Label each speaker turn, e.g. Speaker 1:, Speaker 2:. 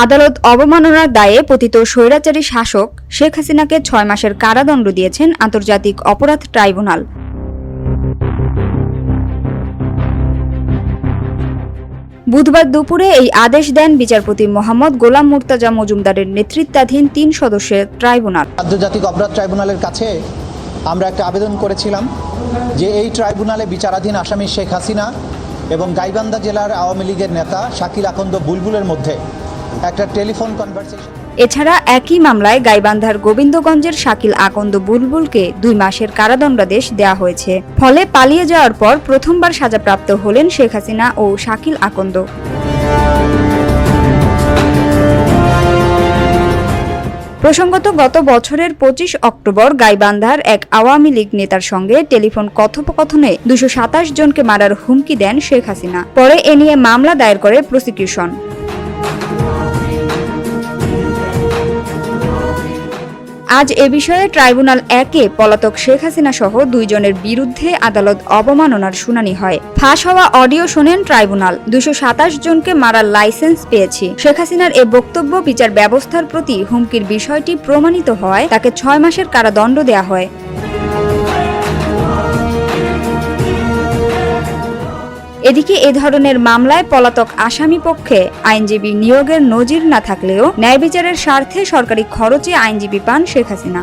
Speaker 1: আদালত অবমাননার দায়ে পতিত স্বৈরাচারী শাসক শেখ হাসিনাকে ৬ মাসের কারাদণ্ড দিয়েছেন আন্তর্জাতিক অপরাধ ট্রাইব্যুনাল। বুধবার দুপুরে এই আদেশ দেন বিচারপতি মোহাম্মদ গোলাম মুর্তজা মজুমদারের নেতৃত্বাধীন ৩ সদস্যের ট্রাইব্যুনাল।
Speaker 2: আন্তর্জাতিক অপরাধ ট্রাইব্যুনালের কাছে আমরা একটা আবেদন করেছিলাম যে এই ট্রাইব্যুনালে বিচারাধীন আসামি শেখ হাসিনা এবং গাইবান্ধা জেলার আওয়ামী লীগের নেতা শাকিল আকন্দ বুলবুলের মধ্যে একটা টেলিফোন কনভারসেশন।
Speaker 1: এছাড়া একই মামলায় গাইবান্ধার গোবিন্দগঞ্জের শাকিল আকন্দ বুলবুলকে ২ মাসের কারাদণ্ডাদেশ দেওয়া হয়েছে। ফলে পালিয়ে যাওয়ার পর প্রথমবার সাজাপ্রাপ্ত হলেন শেখ হাসিনা ও শাকিল আকন্দ। প্রসঙ্গত, গত বছরের ২৫ অক্টোবর গাইবান্ধার এক আওয়ামী লীগ নেতার সঙ্গে টেলিফোন কথোপকথনে ২২৭ জনকে মারার হুমকি দেন শেখ হাসিনা। পরে এ নিয়ে মামলা দায়ের করে প্রসিকিউশন। আজ এ বিষয়ে ট্রাইব্যুনাল ১-এ পলাতক শেখ হাসিনা সহ ২ জনের বিরুদ্ধে আদালত অবমাননার শুনানি হয়। ফাঁস হওয়া অডিও শোনেন ট্রাইব্যুনাল। ২২৭ জনকে মারার লাইসেন্স পেয়েছি। শেখ হাসিনার এ বক্তব্য বিচার ব্যবস্থার প্রতি হুমকির বিষয়টি প্রমাণিত হওয়ায় তাকে ৬ মাসের কারাদণ্ড দেয়া হয়। এদিকে এ ধরনের মামলায় পলাতক আসামি পক্ষে আইনজীবী নিয়োগের নজির না থাকলেও ন্যায় বিচারের স্বার্থে সরকারি খরচে আইনজীবী পান শেখ হাসিনা।